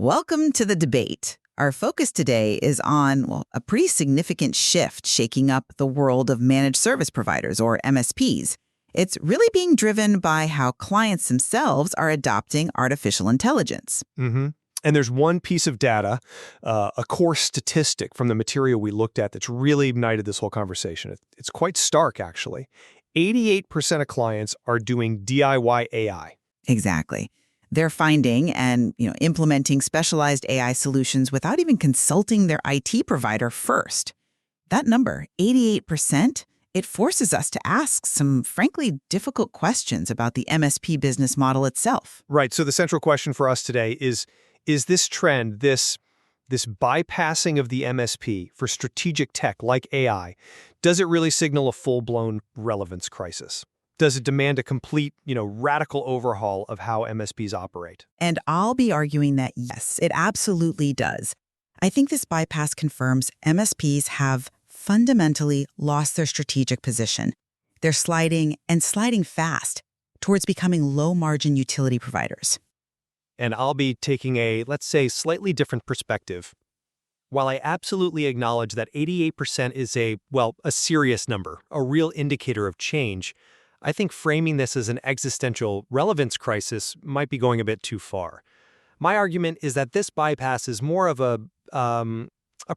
Welcome to the debate. Our focus today is on, a pretty significant shift shaking up the world of managed service providers, or MSPs. It's really being driven by how clients themselves are adopting artificial intelligence. And there's one piece of data, a core statistic from the material we looked at that's really ignited this whole conversation. It's quite stark, actually. 88% of clients are doing DIY AI. Exactly. They're finding and implementing specialized AI solutions without even consulting their IT provider first. That number, 88%, it forces us to ask some frankly difficult questions about the MSP business model itself. Right, so the central question for us today is this trend, this bypassing of the MSP for strategic tech like AI, does it really signal a full-blown relevance crisis? Does it demand a complete, radical overhaul of how MSPs operate? And I'll be arguing that yes, it absolutely does. I think this bypass confirms MSPs have fundamentally lost their strategic position. They're sliding fast towards becoming low-margin utility providers. And I'll be taking a, let's say, slightly different perspective. While I absolutely acknowledge that 88% is a serious number, a real indicator of change, I think framing this as an existential relevance crisis might be going a bit too far. My argument is that this bypass is more of a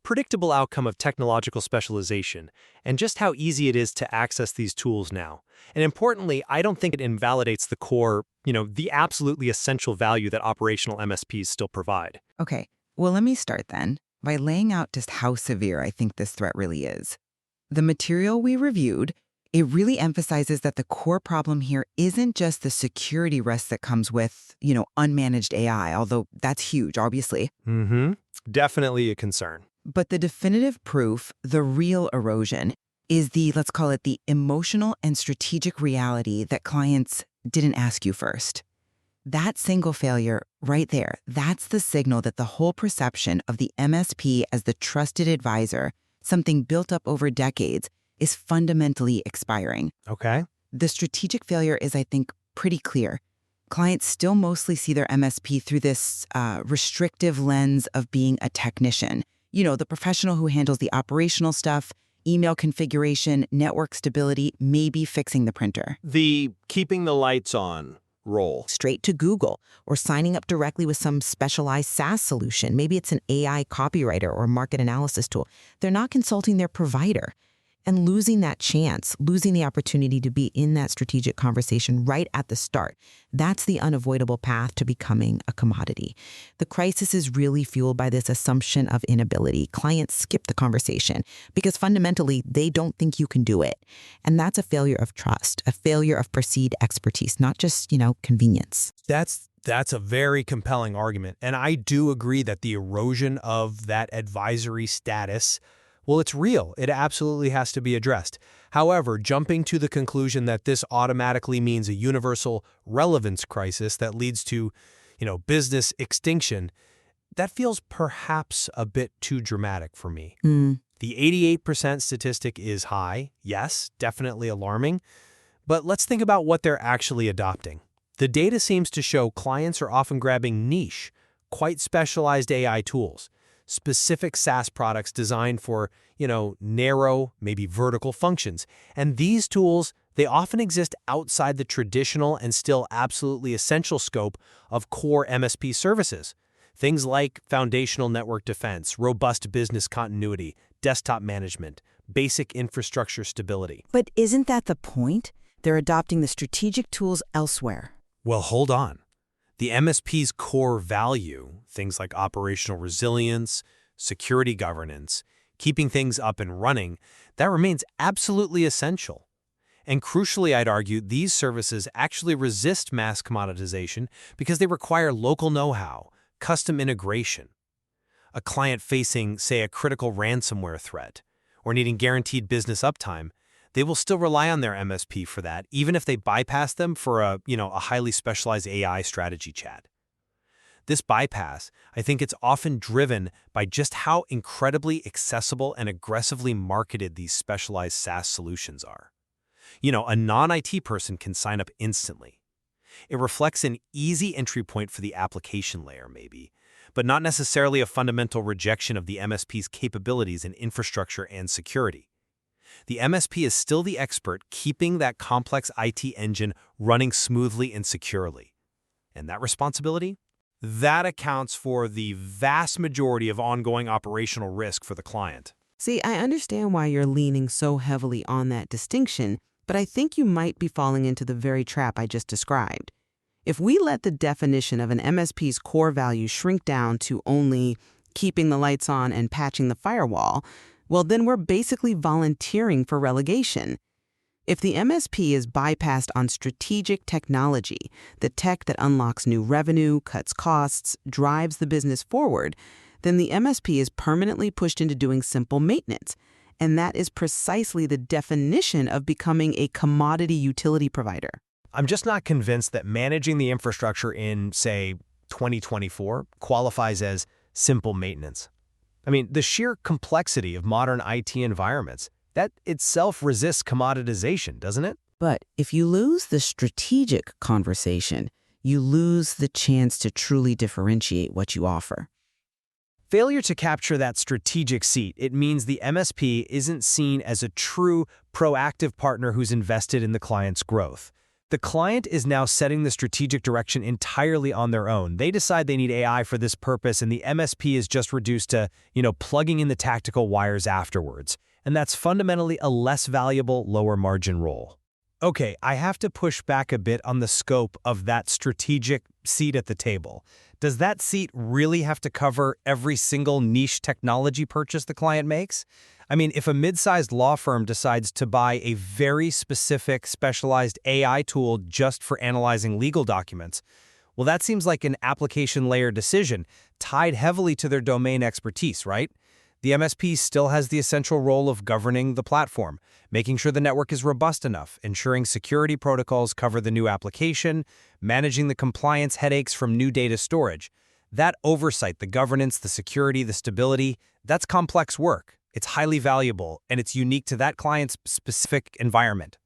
predictable outcome of technological specialization and just how easy it is to access these tools now. And importantly, I don't think it invalidates the core, the absolutely essential value that operational MSPs still provide. Okay, well, let me start then by laying out just how severe I think this threat really is. The material we reviewed, it really emphasizes that the core problem here isn't just the security risk that comes with, unmanaged AI, although that's huge, obviously. Definitely a concern. But the definitive proof, the real erosion, is let's call it the emotional and strategic reality that clients didn't ask you first. That single failure right there, that's the signal that the whole perception of the MSP as the trusted advisor, something built up over decades, is fundamentally expiring. Okay. The strategic failure is, I think, pretty clear. Clients still mostly see their MSP through this restrictive lens of being a technician. The professional who handles the operational stuff, email configuration, network stability, maybe fixing the printer. The keeping the lights on role. Straight to Google or signing up directly with some specialized SaaS solution. Maybe it's an AI copywriter or market analysis tool. They're not consulting their provider. And losing that chance, losing the opportunity to be in that strategic conversation right at the start, that's the unavoidable path to becoming a commodity. The crisis is really fueled by this assumption of inability. Clients skip the conversation because fundamentally they don't think you can do it. And that's a failure of trust, a failure of perceived expertise, not just, convenience. That's a very compelling argument. And I do agree that the erosion of that advisory status, it's real. It absolutely has to be addressed. However, jumping to the conclusion that this automatically means a universal relevance crisis that leads to, business extinction, that feels perhaps a bit too dramatic for me. The 88% statistic is high, yes, definitely alarming, but let's think about what they're actually adopting. The data seems to show clients are often grabbing niche, quite specialized AI tools, specific SaaS products designed for, narrow, maybe vertical functions. And these tools, they often exist outside the traditional and still absolutely essential scope of core MSP services. Things like foundational network defense, robust business continuity, desktop management, basic infrastructure stability. But isn't that the point? They're adopting the strategic tools elsewhere. Well, hold on. The MSP's core value, things like operational resilience, security governance, keeping things up and running, that remains absolutely essential. And crucially, I'd argue, these services actually resist mass commoditization because they require local know-how, custom integration. A client facing, say, a critical ransomware threat or needing guaranteed business uptime, they will still rely on their MSP for that, even if they bypass them for a highly specialized AI strategy chat. This bypass, I think it's often driven by just how incredibly accessible and aggressively marketed these specialized SaaS solutions are. A non-IT person can sign up instantly. It reflects an easy entry point for the application layer, maybe, but not necessarily a fundamental rejection of the MSP's capabilities in infrastructure and security. The MSP is still the expert keeping that complex IT engine running smoothly and securely. And that responsibility? That accounts for the vast majority of ongoing operational risk for the client. See, I understand why you're leaning so heavily on that distinction, but I think you might be falling into the very trap I just described. If we let the definition of an MSP's core value shrink down to only keeping the lights on and patching the firewall, well, then we're basically volunteering for relegation. If the MSP is bypassed on strategic technology, the tech that unlocks new revenue, cuts costs, drives the business forward, then the MSP is permanently pushed into doing simple maintenance. And that is precisely the definition of becoming a commodity utility provider. I'm just not convinced that managing the infrastructure in, say, 2024 qualifies as simple maintenance. I mean, the sheer complexity of modern IT environments, that itself resists commoditization, doesn't it? But if you lose the strategic conversation, you lose the chance to truly differentiate what you offer. Failure to capture that strategic seat, it means the MSP isn't seen as a true, proactive partner who's invested in the client's growth. The client is now setting the strategic direction entirely on their own. They decide they need AI for this purpose, and the MSP is just reduced to, plugging in the tactical wires afterwards. And that's fundamentally a less valuable, lower margin role. Okay, I have to push back a bit on the scope of that strategic seat at the table. Does that seat really have to cover every single niche technology purchase the client makes? I mean, if a mid-sized law firm decides to buy a very specific, specialized AI tool just for analyzing legal documents, well, that seems like an application layer decision tied heavily to their domain expertise, right? The MSP still has the essential role of governing the platform, making sure the network is robust enough, ensuring security protocols cover the new application, managing the compliance headaches from new data storage. That oversight, the governance, the security, the stability, that's complex work. It's highly valuable, and it's unique to that client's specific environment.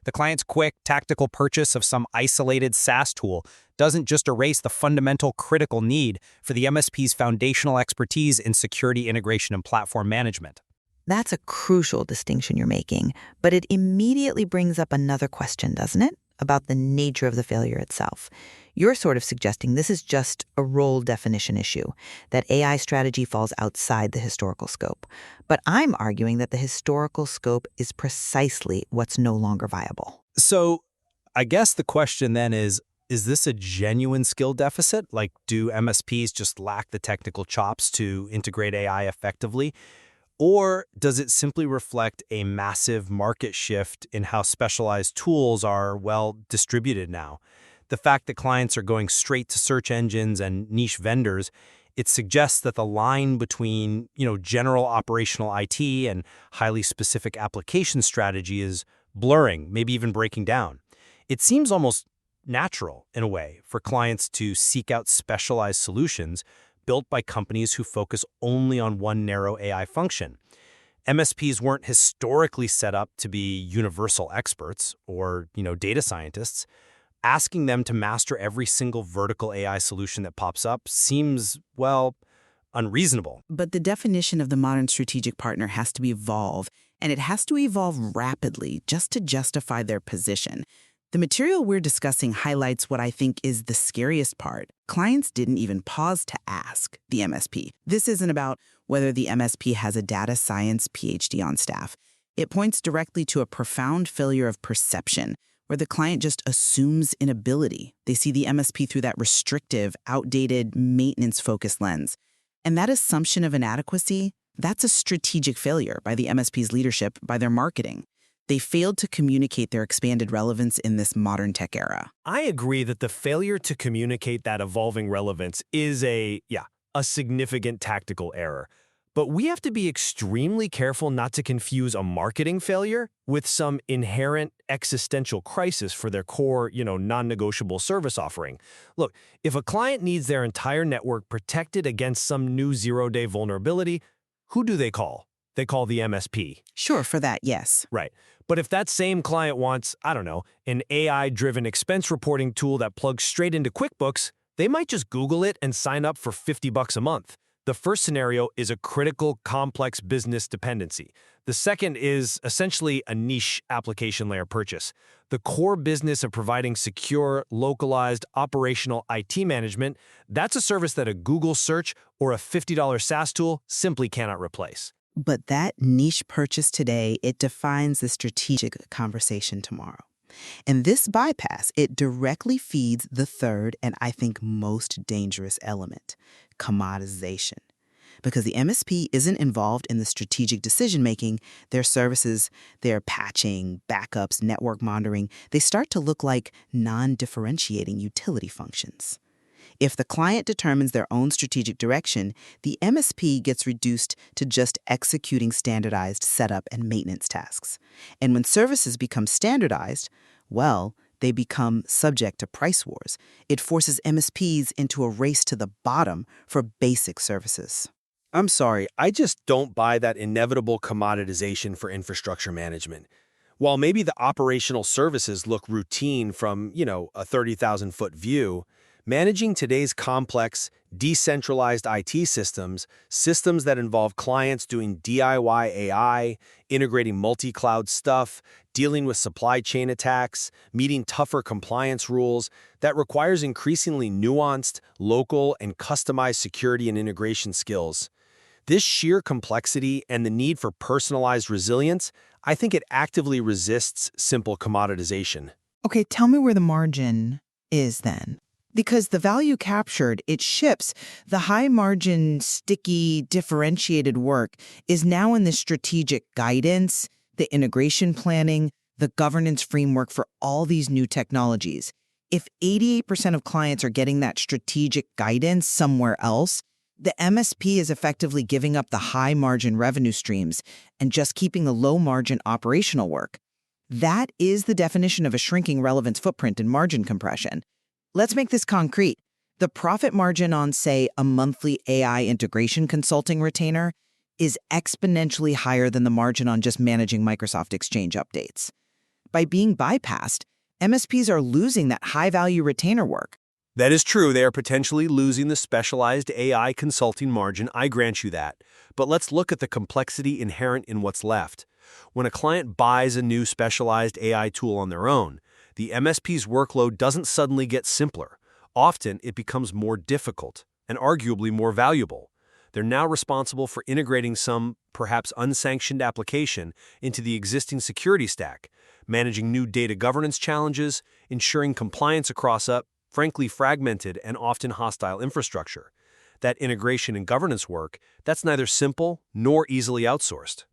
The client's quick, tactical purchase of some isolated SaaS tool doesn't just erase the fundamental critical need for the MSP's foundational expertise in security integration and platform management. That's a crucial distinction you're making, but it immediately brings up another question, doesn't it? About the nature of the failure itself. You're sort of suggesting this is just a role definition issue, that AI strategy falls outside the historical scope. But I'm arguing that the historical scope is precisely what's no longer viable. So I guess the question then is this a genuine skill deficit? Like, do MSPs just lack the technical chops to integrate AI effectively? Or does it simply reflect a massive market shift in how specialized tools are, distributed now? The fact that clients are going straight to search engines and niche vendors, it suggests that the line between, general operational IT and highly specific application strategy is blurring, maybe even breaking down. It seems almost natural, in a way, for clients to seek out specialized solutions built by companies who focus only on one narrow AI function. MSPs weren't historically set up to be universal experts or, data scientists. Asking them to master every single vertical AI solution that pops up seems, unreasonable. But the definition of the modern strategic partner has to evolve, and it has to evolve rapidly just to justify their position. The material we're discussing highlights what I think is the scariest part. Clients didn't even pause to ask the MSP. This isn't about whether the MSP has a data science PhD on staff. It points directly to a profound failure of perception, where the client just assumes inability. They see the MSP through that restrictive, outdated, maintenance-focused lens. And that assumption of inadequacy, that's a strategic failure by the MSP's leadership, by their marketing. They failed to communicate their expanded relevance in this modern tech era. I agree that the failure to communicate that evolving relevance is a significant tactical error. But we have to be extremely careful not to confuse a marketing failure with some inherent existential crisis for their core, non-negotiable service offering. Look, if a client needs their entire network protected against some new zero-day vulnerability, who do they call? They call the MSP. Sure, for that, yes. Right. But if that same client wants, an AI-driven expense reporting tool that plugs straight into QuickBooks, They might just Google it and sign up for $50 a month. The first scenario is a critical, complex business dependency. The second is essentially a niche application layer purchase. The core business of providing secure, localized, operational IT management, that's a service that a Google search or a $50 SaaS tool simply cannot replace. But that niche purchase today, it defines the strategic conversation tomorrow. And this bypass, it directly feeds the third and I think most dangerous element, commoditization. Because the MSP isn't involved in the strategic decision-making, their services, their patching, backups, network monitoring, they start to look like non-differentiating utility functions. If the client determines their own strategic direction, the MSP gets reduced to just executing standardized setup and maintenance tasks. And when services become standardized, well, they become subject to price wars. It forces MSPs into a race to the bottom for basic services. I'm sorry, I just don't buy that inevitable commoditization for infrastructure management. While maybe the operational services look routine from, a 30,000-foot view, managing today's complex, decentralized IT systems that involve clients doing DIY AI, integrating multi-cloud stuff, dealing with supply chain attacks, meeting tougher compliance rules, that requires increasingly nuanced, local, and customized security and integration skills. This sheer complexity and the need for personalized resilience, I think it actively resists simple commoditization. Okay, tell me where the margin is then. Because the value captured, it ships. The high-margin, sticky, differentiated work is now in the strategic guidance, the integration planning, the governance framework for all these new technologies. If 88% of clients are getting that strategic guidance somewhere else, the MSP is effectively giving up the high-margin revenue streams and just keeping the low-margin operational work. That is the definition of a shrinking relevance footprint and margin compression. Let's make this concrete. The profit margin on, say, a monthly AI integration consulting retainer is exponentially higher than the margin on just managing Microsoft Exchange updates. By being bypassed, MSPs are losing that high-value retainer work. That is true, they are potentially losing the specialized AI consulting margin, I grant you that. But let's look at the complexity inherent in what's left. When a client buys a new specialized AI tool on their own, the MSP's workload doesn't suddenly get simpler. Often, it becomes more difficult and arguably more valuable. They're now responsible for integrating some, perhaps unsanctioned application into the existing security stack, managing new data governance challenges, ensuring compliance across a, frankly, fragmented and often hostile infrastructure. That integration and governance work, that's neither simple nor easily outsourced.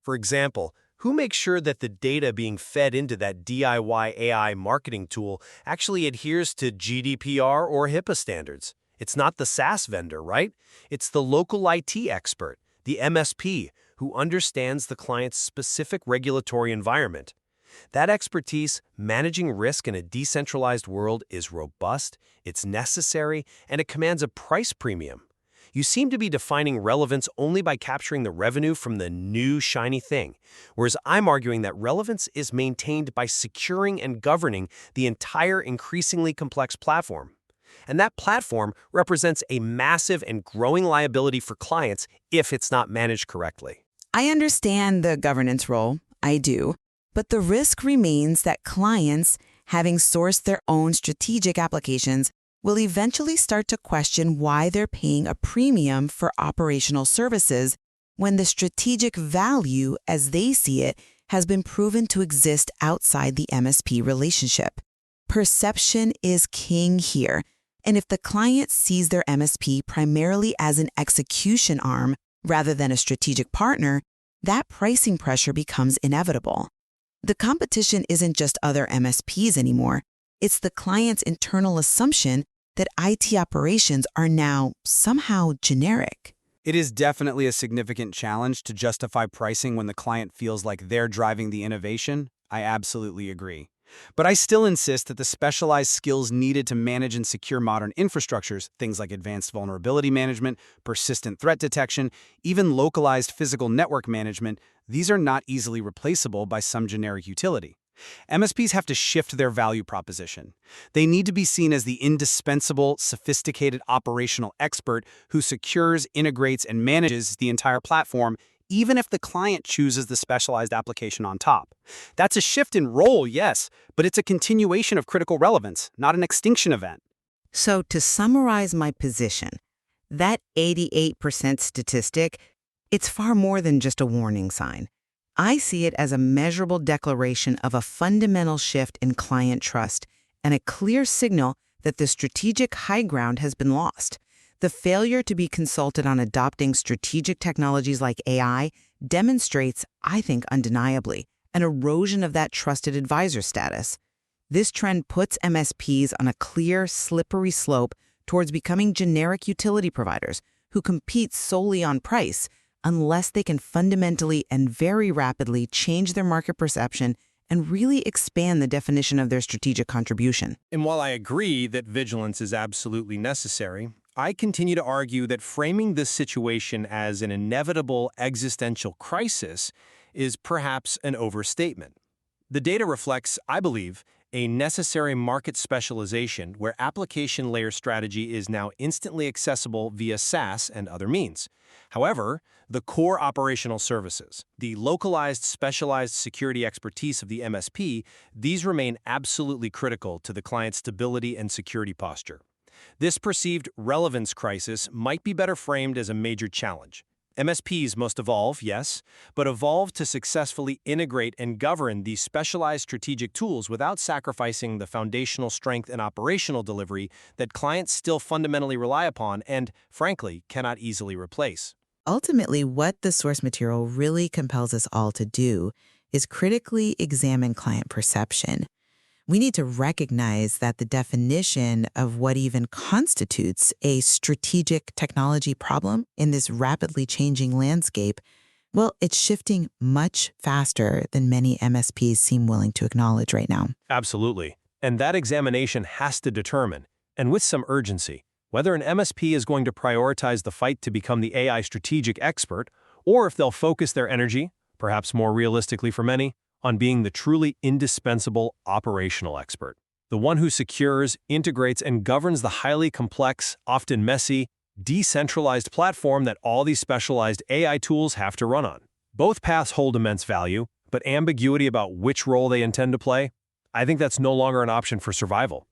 For example, who makes sure that the data being fed into that DIY AI marketing tool actually adheres to GDPR or HIPAA standards? It's not the SaaS vendor, right? It's the local IT expert, the MSP, who understands the client's specific regulatory environment. That expertise, managing risk in a decentralized world, is robust, it's necessary, and it commands a price premium. You seem to be defining relevance only by capturing the revenue from the new shiny thing, whereas I'm arguing that relevance is maintained by securing and governing the entire increasingly complex platform. And that platform represents a massive and growing liability for clients if it's not managed correctly. I understand the governance role, I do, but the risk remains that clients, having sourced their own strategic applications, will eventually start to question why they're paying a premium for operational services when the strategic value, as they see it, has been proven to exist outside the MSP relationship. Perception is king here, and if the client sees their MSP primarily as an execution arm rather than a strategic partner, that pricing pressure becomes inevitable. The competition isn't just other MSPs anymore. It's the client's internal assumption that IT operations are now somehow generic. It is definitely a significant challenge to justify pricing when the client feels like they're driving the innovation. I absolutely agree. But I still insist that the specialized skills needed to manage and secure modern infrastructures, things like advanced vulnerability management, persistent threat detection, even localized physical network management, these are not easily replaceable by some generic utility. MSPs have to shift their value proposition. They need to be seen as the indispensable, sophisticated operational expert who secures, integrates, and manages the entire platform, even if the client chooses the specialized application on top. That's a shift in role, yes, but it's a continuation of critical relevance, not an extinction event. So to summarize my position, that 88% statistic, it's far more than just a warning sign. I see it as a measurable declaration of a fundamental shift in client trust and a clear signal that the strategic high ground has been lost. The failure to be consulted on adopting strategic technologies like AI demonstrates, I think undeniably, an erosion of that trusted advisor status. This trend puts MSPs on a clear, slippery slope towards becoming generic utility providers who compete solely on price, unless they can fundamentally and very rapidly change their market perception and really expand the definition of their strategic contribution. And while I agree that vigilance is absolutely necessary, I continue to argue that framing this situation as an inevitable existential crisis is perhaps an overstatement. The data reflects, I believe, a necessary market specialization where application layer strategy is now instantly accessible via SaaS and other means. However, the core operational services, the localized, specialized security expertise of the MSP, these remain absolutely critical to the client's stability and security posture. This perceived relevance crisis might be better framed as a major challenge. MSPs must evolve, yes, but evolve to successfully integrate and govern these specialized strategic tools without sacrificing the foundational strength and operational delivery that clients still fundamentally rely upon and, frankly, cannot easily replace. Ultimately, what the source material really compels us all to do is critically examine client perception. We need to recognize that the definition of what even constitutes a strategic technology problem in this rapidly changing landscape, well, it's shifting much faster than many MSPs seem willing to acknowledge right now. Absolutely. And that examination has to determine, and with some urgency, whether an MSP is going to prioritize the fight to become the AI strategic expert, or if they'll focus their energy, perhaps more realistically for many, on being the truly indispensable operational expert, the one who secures, integrates, and governs the highly complex, often messy, decentralized platform that all these specialized AI tools have to run on. Both paths hold immense value, but ambiguity about which role they intend to play, I think that's no longer an option for survival.